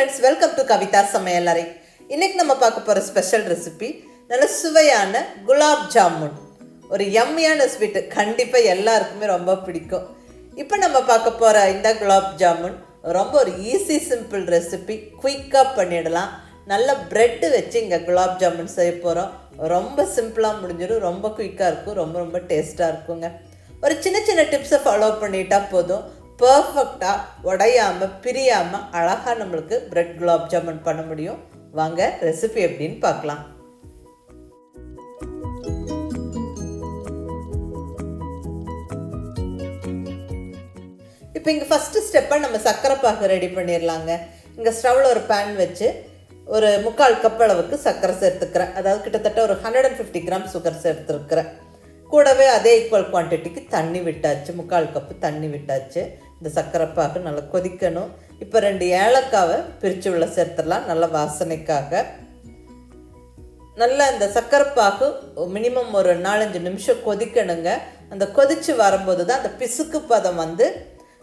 friends, welcome to Kavitha Samayalarai. இன்னைக்கு நம்ம பார்க்க போற ஸ்பெஷல் ரெசிபி நல்ல சுவையான குலாப் ஜாமுன். ஒரு யம்மியான ஸ்வீட் கண்டிப்பா எல்லாருக்குமே ரொம்ப பிடிக்கும். இப்போ நம்ம பார்க்க போற இந்த குலாப் ஜாமுன் ரொம்ப ஒரு ஈஸி சிம்பிள் ரெசிபி, குயிக்கா பண்ணிடலாம். நல்ல பிரெட் வச்சு இங்க குலாப் ஜாமுன் செய்ய போறோம். ரொம்ப சிம்பிளா முடிஞ்சிடும், ரொம்ப குயிக்கா இருக்கும், ரொம்ப ரொம்ப டேஸ்டா இருக்குங்க. ஒரு சின்ன சின்ன டிப்ஸை ஃபாலோ பண்ணிட்டா போதும், பர்ஃபெக்டாக உடையாமல் பிரியாமல் அழகாக நம்மளுக்கு பிரெட் குலாப் ஜாமுன் பண்ண முடியும். வாங்க ரெசிபி எப்படின்னு பார்க்கலாம். இப்போ இங்கே ஃபஸ்ட்டு ஸ்டெப்பாக நம்ம சர்க்கரை பாகு ரெடி பண்ணிடலாங்க. இங்கே ஸ்டவ்வில் ஒரு பேன் வச்சு ஒரு 3/4 கப் அளவுக்கு சர்க்கரை சேர்த்துக்கிறேன். அதாவது கிட்டத்தட்ட ஒரு 150 கிராம் சுகர் சேர்த்துருக்கிறேன். கூடவே அதே ஈக்குவல் குவான்டிட்டிக்கு தண்ணி விட்டாச்சு, 3/4 கப்பு தண்ணி விட்டாச்சு. இந்த சர்க்கரை பாகு நல்லா கொதிக்கணும். இப்போ 2 ஏலக்காவை பிரித்து உள்ள சேர்த்துடலாம், நல்ல வாசனைக்காக. நல்லா இந்த சர்க்கரை பாகு மினிமம் ஒரு 4-5 நிமிஷம் கொதிக்கணுங்க. அந்த கொதித்து வரும்போது தான் அந்த பிசுக்கு பதம் வந்து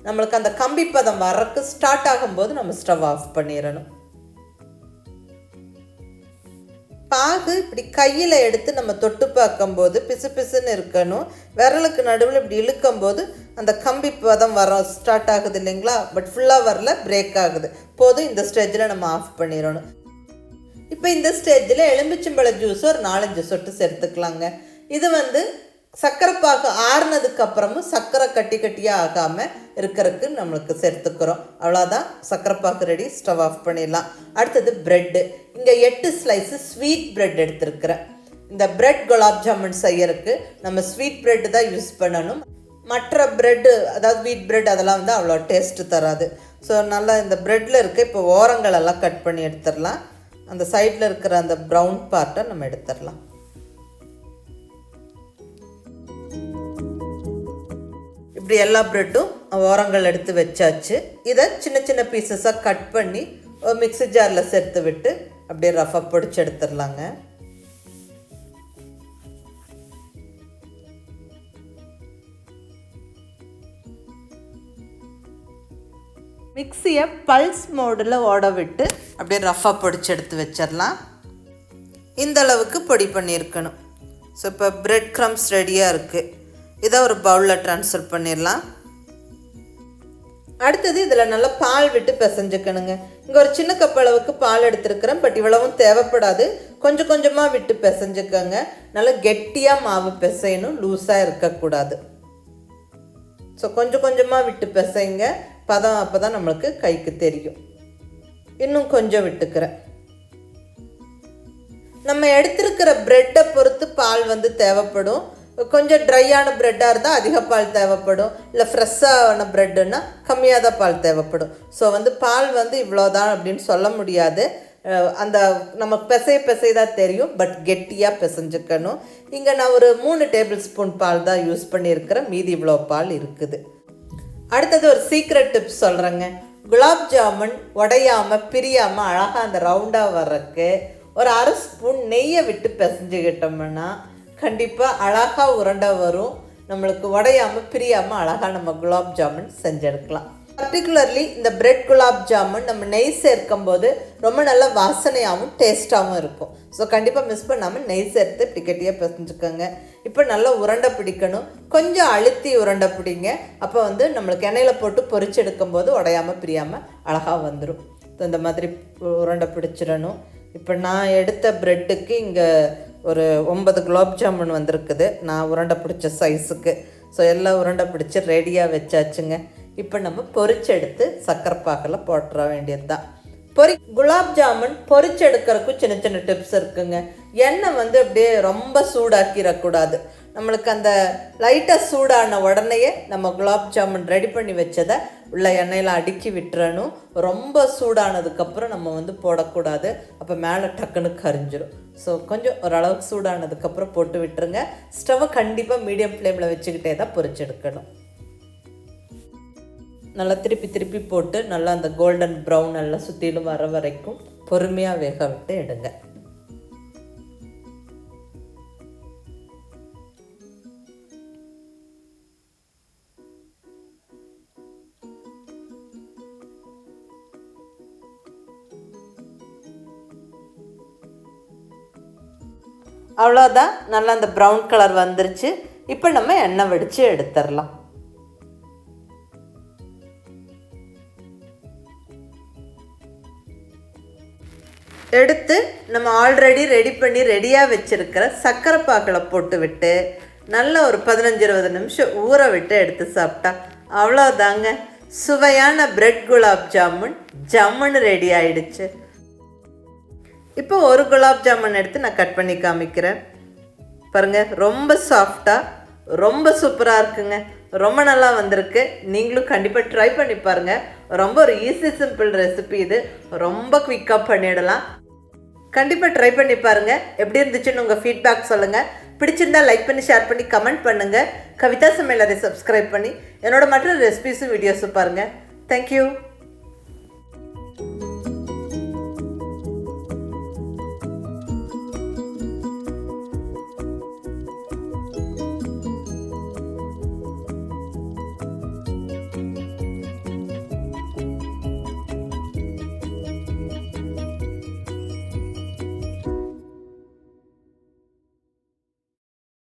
நம்மளுக்கு அந்த கம்பி பதம் வரக்கு ஸ்டார்ட் ஆகும்போது நம்ம ஸ்டவ் ஆஃப் பண்ணிடணும். பாகு இப்படி கையில் எடுத்து நம்ம தொட்டு பார்க்கும்போது பிசு பிசுன்னு இருக்கணும். விரலுக்கு நடுவில் இப்படி இழுக்கும்போது அந்த கம்பி பதம் வர ஸ்டார்ட் ஆகுது இல்லைங்களா, பட் ஃபுல்லாக வரல, பிரேக் ஆகுது. போதும், இந்த ஸ்டேஜில் நம்ம ஆஃப் பண்ணிடணும். இப்போ இந்த ஸ்டேஜில் எலுமிச்சம்பழ ஜூஸ் ஒரு 4-5 சொட்டு சேர்த்துக்கலாங்க. இது வந்து சர்க்கரை பாகு ஆறுனதுக்கு அப்புறமும் சர்க்கரை கட்டி கட்டியாக ஆகாமல் இருக்கிறதுக்கு நம்மளுக்கு சேர்த்துக்கிறோம். அவ்வளோதான், சர்க்கரை பாகு ரெடி. ஸ்டவ் ஆஃப் பண்ணிடலாம். அடுத்தது ப்ரெட்டு. இங்கே 8 ஸ்லைஸு ஸ்வீட் ப்ரெட் எடுத்துருக்கிறேன். இந்த ப்ரெட் குலாப் ஜாமுன் செய்யறதுக்கு நம்ம ஸ்வீட் ப்ரெட்டு தான் யூஸ் பண்ணணும். மற்ற ப்ரெட்டு, அதாவது வீட் ப்ரெட், அதெல்லாம் வந்து அவ்வளோ டேஸ்ட்டு தராது. ஸோ நல்லா இந்த ப்ரெட்டில் இருக்க இப்போ ஓரங்களெல்லாம் கட் பண்ணி எடுத்துடலாம். அந்த சைடில் இருக்கிற அந்த ப்ரௌன் பார்ட்டை நம்ம எடுத்துடலாம். இப்படி எல்லா ப்ரெட்டும் ஓரங்கள் எடுத்து வச்சாச்சு. இதை சின்ன சின்ன பீசஸாக கட் பண்ணி ஒரு மிக்ஸி ஜாரில் சேர்த்து விட்டு அப்படியே ரஃபாக பொடிச்சு எடுத்துடலாங்க. மிக்ஸியை பல்ஸ் மோடில் ஓட விட்டு அப்படியே ரஃபாக பொடிச்சு எடுத்து வச்சிடலாம். இந்த அளவுக்கு பொடி பண்ணியிருக்கணும். ஸோ இப்போ பிரெட் க்ரம்ஸ் ரெடியாக இருக்குது. இதை ஒரு பவுலில் ட்ரான்ஸ்ஃபர் பண்ணிடலாம். அடுத்தது இதில் நல்லா பால் விட்டு பிசைஞ்சுக்கணுங்க. இங்கே ஒரு சின்ன கப் அளவுக்கு பால் எடுத்துருக்கிறேன், பட் இவ்வளவும் தேவைப்படாது. கொஞ்சம் கொஞ்சமாக விட்டு பிசைஞ்சுக்கோங்க. நல்லா கெட்டியாக மாவு பிசையணும், லூஸாக இருக்கக்கூடாது. ஸோ கொஞ்சம் கொஞ்சமாக விட்டு பிசைங்க, பதம் அப்போ தான் நம்மளுக்கு கைக்கு தெரியும். இன்னும் கொஞ்சம் விட்டுக்கிறேன். நம்ம எடுத்துருக்கிற ப்ரெட்டை பொறுத்து பால் வந்து தேவைப்படும். கொஞ்சம் ட்ரையான ப்ரெட்டாக இருந்தால் அதிக பால் தேவைப்படும், இல்லை ஃப்ரெஷ்ஷான ப்ரெட்டுன்னா கம்மியாக தான் பால் தேவைப்படும். ஸோ வந்து பால் வந்து இவ்வளோதான் அப்படின்னு சொல்ல முடியாது. அந்த நமக்கு பிசை தான் தெரியும், பட் கெட்டியாக பிசைஞ்சுக்கணும். இங்கே நான் ஒரு 3 டேபிள் ஸ்பூன் பால் தான் யூஸ் பண்ணியிருக்கிறேன், மீதி இவ்வளோ பால் இருக்குது. அடுத்தது ஒரு சீக்ரெட் டிப்ஸ் சொல்கிறேங்க. குலாப் ஜாமுன் உடையாமல் பிரியாமல் அழகாக அந்த ரவுண்டாக வர்றதுக்கு ஒரு 1/2 ஸ்பூன் நெய்யை விட்டு பிசைஞ்சுக்கிட்டோம்னா கண்டிப்பாக அழகாக உருண்டை வரும். நம்மளுக்கு உடையாமல் பிரியாமல் அழகாக நம்ம குலாப் ஜாமுன் செஞ்செடுக்கலாம். பர்டிகுலர்லி இந்த பிரெட் குலாப் ஜாமுன் நம்ம நெய் சேர்க்கும் போது ரொம்ப நல்ல வாசனையாகவும் டேஸ்ட்டாகவும் இருக்கும். ஸோ கண்டிப்பாக மிஸ் பண்ணாமல் நெய் சேர்த்து இப்படி கட்டியாக பிசைஞ்சுக்கோங்க. இப்போ நல்லா உருண்டை பிடிக்கணும், கொஞ்சம் அழுத்தி உருண்டை பிடிங்க. அப்போ வந்து நம்மளுக்கு எண்ணெயில் போட்டு பொரிச்சு எடுக்கும்போது உடையாமல் பிரியாமல் அழகாக வந்துடும். ஸோ இந்த மாதிரி உருண்டை பிடிச்சிடணும். இப்போ நான் எடுத்த ப்ரெட்டுக்கு இங்கே ஒரு 9 குலாப் ஜாமுன் வந்திருக்குது, நான் உருண்டை பிடிச்ச சைஸுக்கு. ஸோ எல்லாம் உருண்டை பிடிச்சி ரெடியாக வச்சாச்சுங்க. இப்போ நம்ம பொரிச்செடுத்து சர்க்கரை பாகில் போட்டுற வேண்டியது தான். குலாப் ஜாமுன் பொரிச்செடுக்கிறதுக்கும் சின்ன சின்ன டிப்ஸ் இருக்குங்க. எண்ணெய் வந்து அப்படியே ரொம்ப சூடாக்கிடக்கூடாது. நம்மளுக்கு அந்த லைட்டாக சூடான உடனேயே நம்ம குலாப் ஜாமுன் ரெடி பண்ணி வச்சதை உள்ள எண்ணெயில் அடுக்கி விட்டுறணும். ரொம்ப சூடானதுக்கப்புறம் நம்ம வந்து போடக்கூடாது, அப்போ மேலே டக்குன்னு கரிஞ்சிடும். ஸோ கொஞ்சம் ஓரளவுக்கு சூடானதுக்கப்புறம் போட்டு விட்டுருங்க. ஸ்டவ்வை கண்டிப்பாக மீடியம் ஃப்ளேமில் வச்சுக்கிட்டே தான் பொரிச்செடுக்கணும். நல்லா திருப்பி திருப்பி போட்டு நல்லா அந்த கோல்டன் ப்ரௌன் எல்லாம் சுற்றிலும் வர வரைக்கும் பொறுமையாக வேக விட்டு எடுங்க. அவ்வளோதான், நல்லா அந்த ப்ரௌன் கலர் வந்துருச்சு. இப்போ நம்ம எண்ணெய் வடித்து எடுத்துடலாம். எடுத்து நம்ம ஆல்ரெடி ரெடி பண்ணி ரெடியாக வச்சுருக்கிற சர்க்கரை பாக்கில் போட்டு விட்டு நல்ல ஒரு 15-20 நிமிஷம் ஊற விட்டு எடுத்து சாப்பிட்டா அவ்வளோதாங்க, சுவையான பிரெட் குலாப் ஜாமுன் ஜம்முன்னு ரெடி ஆயிடுச்சு. இப்போ ஒரு குலாப் ஜாமுன் எடுத்து நான் கட் பண்ணி காமிக்கிறேன். பாருங்கள், ரொம்ப சாஃப்டாக ரொம்ப சூப்பராக இருக்குங்க. ரொம்ப நல்லா வந்திருக்கு. நீங்களும் கண்டிப்பாக ட்ரை பண்ணி பாருங்கள். ரொம்ப ஒரு ஈஸி சிம்பிள் ரெசிபி இது. ரொம்ப குயிக்காக பண்ணிடலாம். கண்டிப்பாக ட்ரை பண்ணி பாருங்கள். எப்படி இருந்துச்சுன்னு உங்கள் ஃபீட்பேக் சொல்லுங்கள். பிடிச்சிருந்தால் லைக் பண்ணி ஷேர் பண்ணி கமெண்ட் பண்ணுங்கள். கவிதா சமையலறை சப்ஸ்கிரைப் பண்ணி என்னோட மற்ற ரெசிபிஸும் வீடியோஸும் பாருங்கள். தேங்க்யூ.